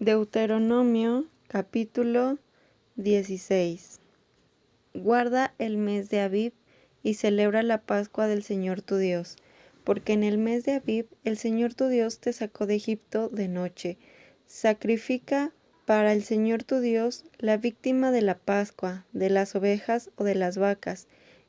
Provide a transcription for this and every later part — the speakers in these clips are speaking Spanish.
Deuteronomio capítulo 16. Guarda el mes de Abib y celebra la Pascua del Señor tu Dios, porque en el mes de Abib el Señor tu Dios te sacó de Egipto de noche. Sacrifica para el Señor tu Dios la víctima de la Pascua, de las ovejas o de las vacas,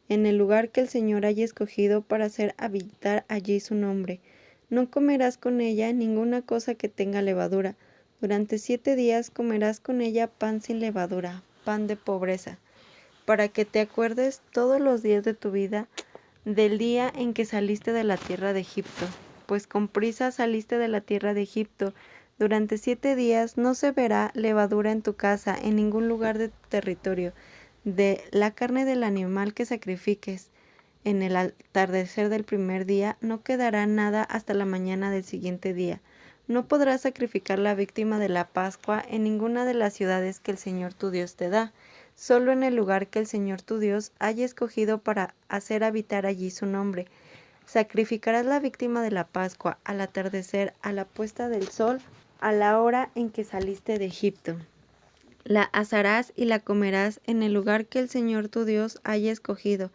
en el lugar que el Señor haya escogido para hacer habitar allí su nombre. No comerás con ella ninguna cosa que tenga levadura. Durante 7 días comerás con ella pan sin levadura, pan de pobreza, para que te acuerdes todos los días de tu vida del día en que saliste de la tierra de Egipto, pues con prisa saliste de la tierra de Egipto. Durante 7 días no se verá levadura en tu casa, en ningún lugar de tu territorio. De la carne del animal que sacrifiques en el atardecer del primer día, no quedará nada hasta la mañana del siguiente día. No podrás sacrificar la víctima de la Pascua en ninguna de las ciudades que el Señor tu Dios te da, solo en el lugar que el Señor tu Dios haya escogido para hacer habitar allí su nombre. Sacrificarás la víctima de la Pascua al atardecer, a la puesta del sol, a la hora en que saliste de Egipto. La asarás y la comerás en el lugar que el Señor tu Dios haya escogido,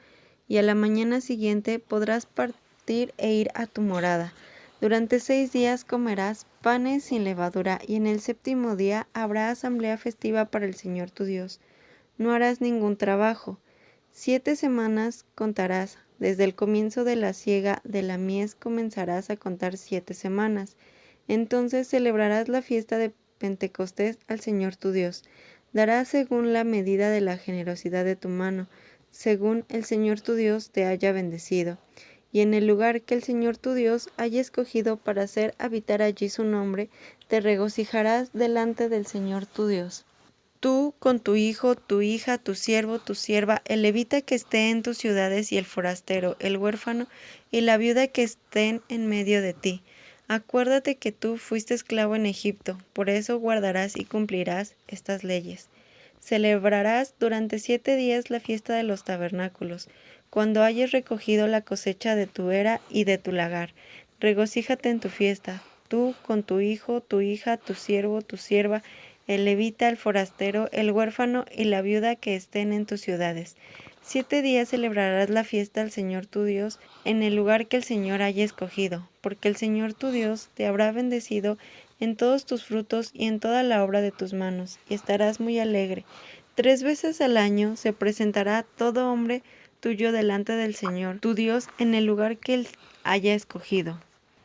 y a la mañana siguiente podrás partir e ir a tu morada. Durante 6 días comerás panes sin levadura, y en el 7º día habrá asamblea festiva para el Señor tu Dios. No harás ningún trabajo. 7 semanas contarás. Desde el comienzo de la siega de la mies comenzarás a contar 7 semanas. Entonces celebrarás la fiesta de Pentecostés al Señor tu Dios. Darás según la medida de la generosidad de tu mano, según el Señor tu Dios te haya bendecido. Y en el lugar que el Señor tu Dios haya escogido para hacer habitar allí su nombre, te regocijarás delante del Señor tu Dios. Tú con tu hijo, tu hija, tu siervo, tu sierva, el levita que esté en tus ciudades y el forastero, el huérfano y la viuda que estén en medio de ti. Acuérdate que tú fuiste esclavo en Egipto, por eso guardarás y cumplirás estas leyes. Celebrarás durante 7 días la fiesta de los tabernáculos, cuando hayas recogido la cosecha de tu era y de tu lagar. Regocíjate en tu fiesta, tú con tu hijo, tu hija, tu siervo, tu sierva, el levita, el forastero, el huérfano y la viuda que estén en tus ciudades. 7 días celebrarás la fiesta al Señor tu Dios en el lugar que el Señor haya escogido, porque el Señor tu Dios te habrá bendecido en todos tus frutos y en toda la obra de tus manos, y estarás muy alegre. 3 veces al año se presentará todo hombre tuyo delante del Señor tu Dios en el lugar que él haya escogido.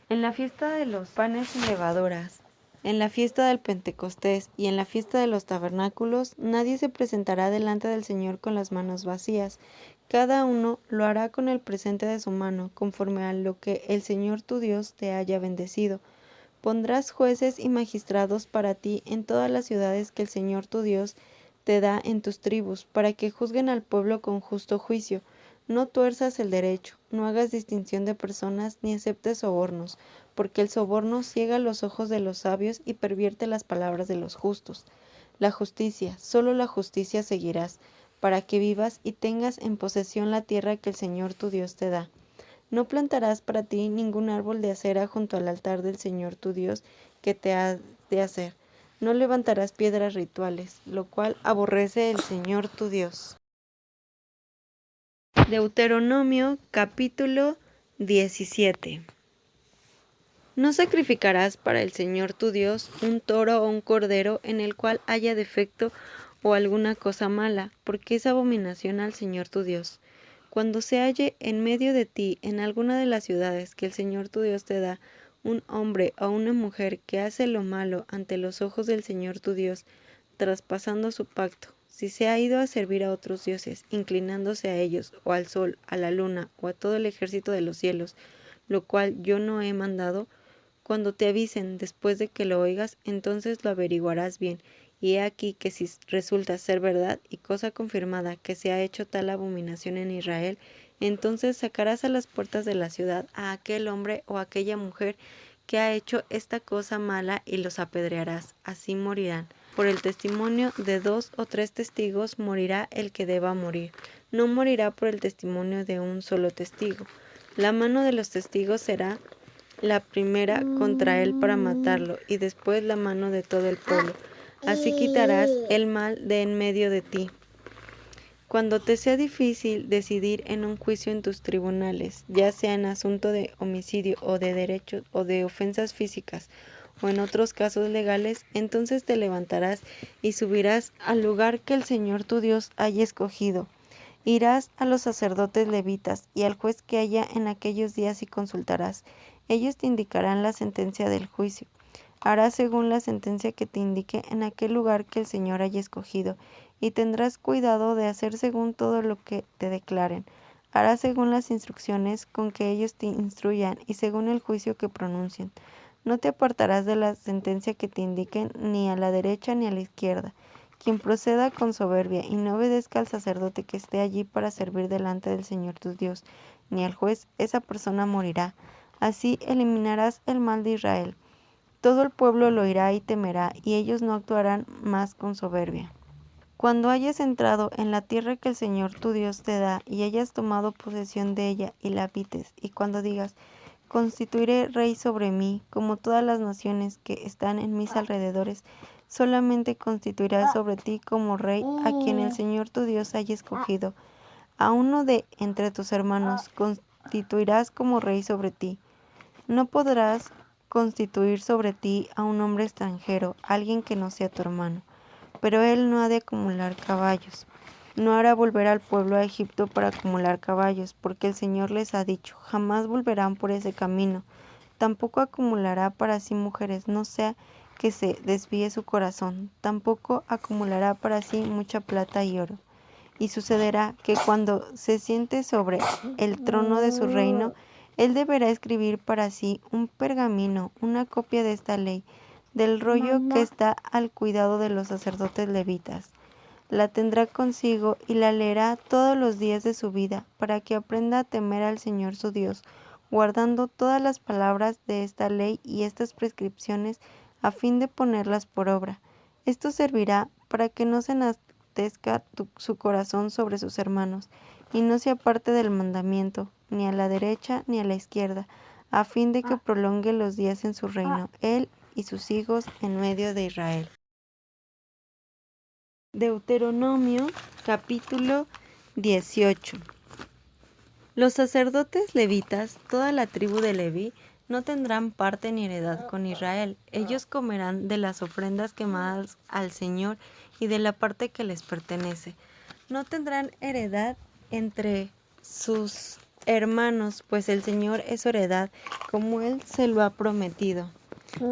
En la fiesta de los panes sin levaduras, en la fiesta del Pentecostés y en la fiesta de los tabernáculos, nadie se presentará delante del Señor con las manos vacías. Cada uno lo hará con el presente de su mano, conforme a lo que el Señor tu Dios te haya bendecido. Pondrás jueces y magistrados para ti en todas las ciudades que el Señor tu Dios te da en tus tribus, para que juzguen al pueblo con justo juicio. No tuerzas el derecho, no hagas distinción de personas ni aceptes sobornos, porque el soborno ciega los ojos de los sabios y pervierte las palabras de los justos. La justicia, solo la justicia seguirás, para que vivas y tengas en posesión la tierra que el Señor tu Dios te da. No plantarás para ti ningún árbol de acera junto al altar del Señor tu Dios que te ha de hacer. No levantarás piedras rituales, lo cual aborrece el Señor tu Dios. Deuteronomio capítulo 17. No sacrificarás para el Señor tu Dios un toro o un cordero en el cual haya defecto o alguna cosa mala, porque es abominación al Señor tu Dios. Cuando se halle en medio de ti, en alguna de las ciudades que el Señor tu Dios te da, un hombre o una mujer que hace lo malo ante los ojos del Señor tu Dios, traspasando su pacto, si se ha ido a servir a otros dioses, inclinándose a ellos, o al sol, a la luna, o a todo el ejército de los cielos, lo cual yo no he mandado, cuando te avisen después de que lo oigas, entonces lo averiguarás bien. Y he aquí que si resulta ser verdad y cosa confirmada que se ha hecho tal abominación en Israel, entonces sacarás a las puertas de la ciudad a aquel hombre o aquella mujer que ha hecho esta cosa mala y los apedrearás. Así morirán. Por el testimonio de 2 o 3 testigos morirá el que deba morir. No morirá por el testimonio de un solo testigo. La mano de los testigos será la primera contra él para matarlo, y después la mano de todo el pueblo. Así quitarás el mal de en medio de ti. Cuando te sea difícil decidir en un juicio en tus tribunales, ya sea en asunto de homicidio o de derechos o de ofensas físicas o en otros casos legales, entonces te levantarás y subirás al lugar que el Señor tu Dios haya escogido. Irás a los sacerdotes levitas y al juez que haya en aquellos días y consultarás. Ellos te indicarán la sentencia del juicio. Harás según la sentencia que te indique en aquel lugar que el Señor haya escogido, y tendrás cuidado de hacer según todo lo que te declaren. Harás según las instrucciones con que ellos te instruyan y según el juicio que pronuncien. No te apartarás de la sentencia que te indiquen ni a la derecha ni a la izquierda. Quien proceda con soberbia y no obedezca al sacerdote que esté allí para servir delante del Señor tu Dios, ni al juez, esa persona morirá. Así eliminarás el mal de Israel. Todo el pueblo lo oirá y temerá, y ellos no actuarán más con soberbia. Cuando hayas entrado en la tierra que el Señor tu Dios te da, y hayas tomado posesión de ella y la habites, y cuando digas, constituiré rey sobre mí, como todas las naciones que están en mis alrededores, solamente constituirás sobre ti como rey a quien el Señor tu Dios haya escogido. A uno de entre tus hermanos constituirás como rey sobre ti. No podrás constituir sobre ti a un hombre extranjero, alguien que no sea tu hermano. Pero él no ha de acumular caballos. No hará volver al pueblo a Egipto para acumular caballos, porque el Señor les ha dicho, jamás volverán por ese camino. Tampoco acumulará para sí mujeres, no sea que se desvíe su corazón. Tampoco acumulará para sí mucha plata y oro. Y sucederá que cuando se siente sobre el trono de su reino, él deberá escribir para sí un pergamino, una copia de esta ley, del rollo que está al cuidado de los sacerdotes levitas. La tendrá consigo y la leerá todos los días de su vida, para que aprenda a temer al Señor su Dios, guardando todas las palabras de esta ley y estas prescripciones, a fin de ponerlas por obra. Esto servirá para que no se enaltezca su corazón sobre sus hermanos, y no se aparte del mandamiento, ni a la derecha ni a la izquierda, a fin de que prolongue los días en su reino, él y sus hijos en medio de Israel. Deuteronomio capítulo 18. Los sacerdotes levitas, toda la tribu de Leví, no tendrán parte ni heredad con Israel. Ellos comerán de las ofrendas quemadas al Señor y de la parte que les pertenece. No tendrán heredad entre sus hermanos, pues el Señor es su heredad, como Él se lo ha prometido.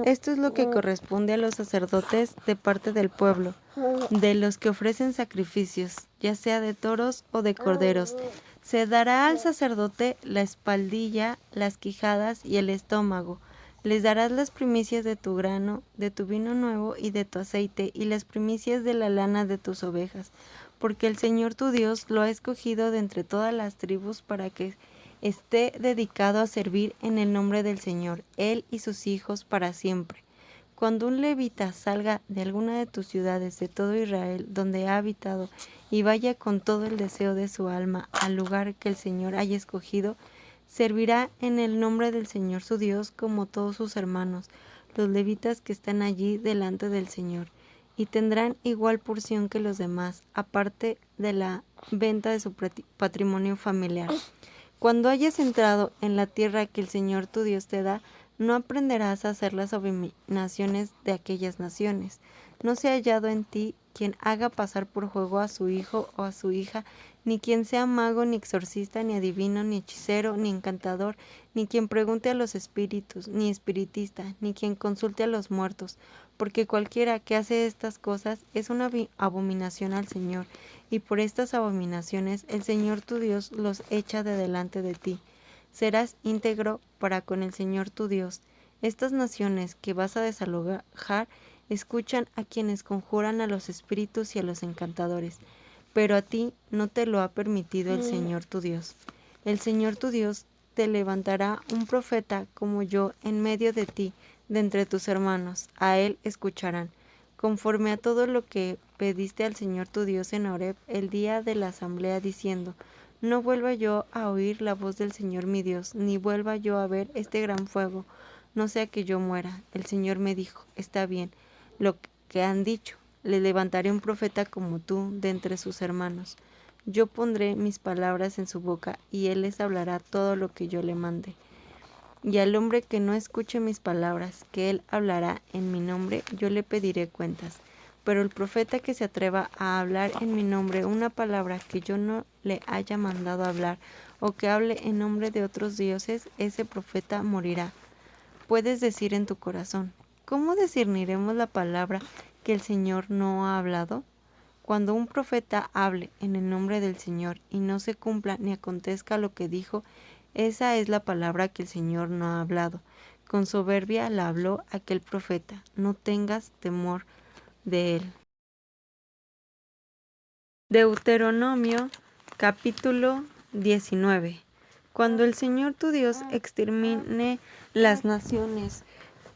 Esto es lo que corresponde a los sacerdotes de parte del pueblo, de los que ofrecen sacrificios, ya sea de toros o de corderos. Se dará al sacerdote la espaldilla, las quijadas y el estómago. Les darás las primicias de tu grano, de tu vino nuevo y de tu aceite, y las primicias de la lana de tus ovejas, porque el Señor tu Dios lo ha escogido de entre todas las tribus para que esté dedicado a servir en el nombre del Señor, él y sus hijos para siempre. Cuando un levita salga de alguna de tus ciudades de todo Israel, donde ha habitado, y vaya con todo el deseo de su alma al lugar que el Señor haya escogido, servirá en el nombre del Señor su Dios como todos sus hermanos, los levitas que están allí delante del Señor, y tendrán igual porción que los demás, aparte de la venta de su patrimonio familiar. Cuando hayas entrado en la tierra que el Señor tu Dios te da, no aprenderás a hacer las abominaciones de aquellas naciones. No se ha hallado en ti quien haga pasar por juego a su hijo o a su hija, ni quien sea mago, ni exorcista, ni adivino, ni hechicero, ni encantador, ni quien pregunte a los espíritus, ni espiritista, ni quien consulte a los muertos, porque cualquiera que hace estas cosas es una abominación al Señor, y por estas abominaciones el Señor tu Dios los echa de delante de ti. Serás íntegro para con el Señor tu Dios. Estas naciones que vas a desalojar escuchan a quienes conjuran a los espíritus y a los encantadores, pero a ti no te lo ha permitido el Señor tu Dios. El Señor tu Dios te levantará un profeta como yo en medio de ti, de entre tus hermanos. A él escucharán, conforme a todo lo que pediste al Señor tu Dios en Horeb el día de la asamblea, diciendo: no vuelva yo a oír la voz del Señor mi Dios, ni vuelva yo a ver este gran fuego, no sea que yo muera. El Señor me dijo, está bien, lo que han dicho, le levantaré un profeta como tú de entre sus hermanos. Yo pondré mis palabras en su boca, y él les hablará todo lo que yo le mande. Y al hombre que no escuche mis palabras, que él hablará en mi nombre, yo le pediré cuentas. Pero el profeta que se atreva a hablar en mi nombre una palabra que yo no le haya mandado hablar, o que hable en nombre de otros dioses, ese profeta morirá. Puedes decir en tu corazón, ¿cómo discerniremos la palabra que el Señor no ha hablado? Cuando un profeta hable en el nombre del Señor y no se cumpla ni acontezca lo que dijo, esa es la palabra que el Señor no ha hablado. Con soberbia la habló aquel profeta. No tengas temor de él. Deuteronomio capítulo 19. Cuando el Señor tu Dios extermine las naciones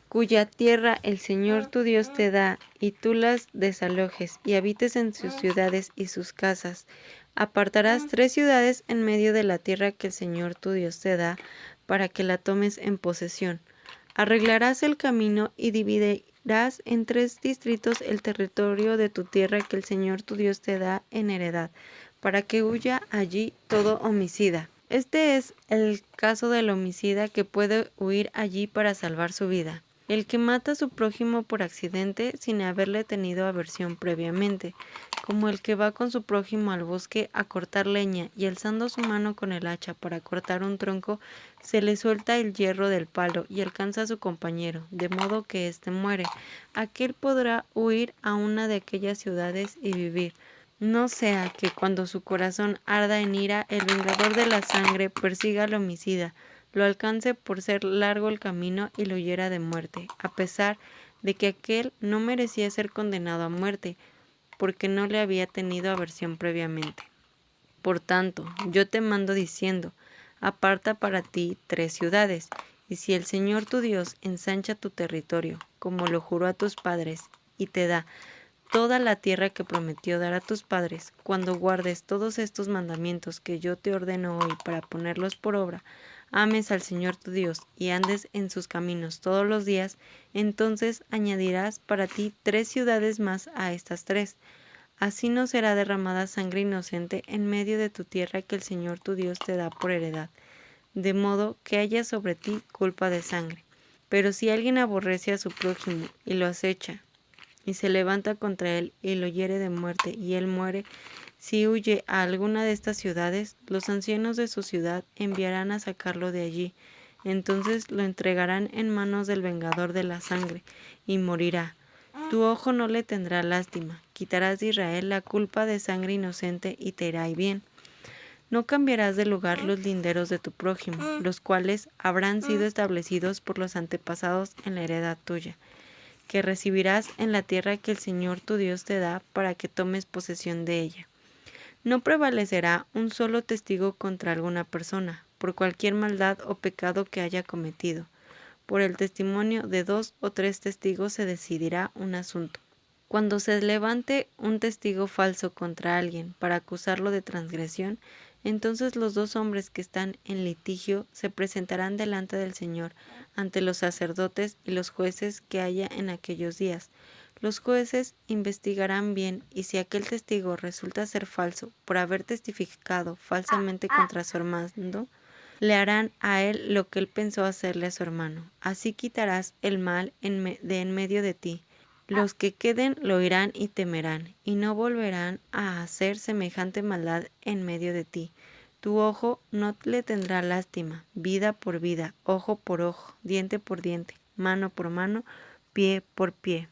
cuya tierra el Señor tu Dios te da, y tú las desalojes, y habites en sus ciudades y sus casas. Apartarás 3 ciudades en medio de la tierra que el Señor tu Dios te da, para que la tomes en posesión. Arreglarás el camino y dividirás en 3 distritos el territorio de tu tierra que el Señor tu Dios te da en heredad, para que huya allí todo homicida. Este es el caso del homicida que puede huir allí para salvar su vida. El que mata a su prójimo por accidente sin haberle tenido aversión previamente, como el que va con su prójimo al bosque a cortar leña y alzando su mano con el hacha para cortar un tronco, se le suelta el hierro del palo y alcanza a su compañero, de modo que éste muere. Aquel podrá huir a una de aquellas ciudades y vivir. No sea que cuando su corazón arda en ira, el vengador de la sangre persiga al homicida, lo alcance por ser largo el camino y lo hiera de muerte, a pesar de que aquel no merecía ser condenado a muerte, porque no le había tenido aversión previamente. Por tanto, yo te mando diciendo, aparta para ti 3 ciudades, y si el Señor tu Dios ensancha tu territorio, como lo juró a tus padres, y te da toda la tierra que prometió dar a tus padres, cuando guardes todos estos mandamientos que yo te ordeno hoy para ponerlos por obra, ames al Señor tu Dios y andes en sus caminos todos los días, entonces añadirás para ti 3 ciudades más a estas 3. Así no será derramada sangre inocente en medio de tu tierra que el Señor tu Dios te da por heredad, de modo que haya sobre ti culpa de sangre. Pero si alguien aborrece a su prójimo y lo acecha, y se levanta contra él y lo hiere de muerte, y él muere, si huye a alguna de estas ciudades, los ancianos de su ciudad enviarán a sacarlo de allí. Entonces lo entregarán en manos del vengador de la sangre, y morirá. Tu ojo no le tendrá lástima. Quitarás de Israel la culpa de sangre inocente y te irá bien. No cambiarás de lugar los linderos de tu prójimo, los cuales habrán sido establecidos por los antepasados en la heredad tuya, que recibirás en la tierra que el Señor tu Dios te da para que tomes posesión de ella. No prevalecerá un solo testigo contra alguna persona, por cualquier maldad o pecado que haya cometido. Por el testimonio de 2 o 3 testigos se decidirá un asunto. Cuando se levante un testigo falso contra alguien para acusarlo de transgresión, entonces los 2 hombres que están en litigio se presentarán delante del Señor ante los sacerdotes y los jueces que haya en aquellos días. Los jueces investigarán bien, y si aquel testigo resulta ser falso por haber testificado falsamente contra su hermano, le harán a él lo que él pensó hacerle a su hermano. Así quitarás el mal de en medio de ti. Los que queden lo oirán y temerán, y no volverán a hacer semejante maldad en medio de ti. Tu ojo no le tendrá lástima, vida por vida, ojo por ojo, diente por diente, mano por mano, pie por pie.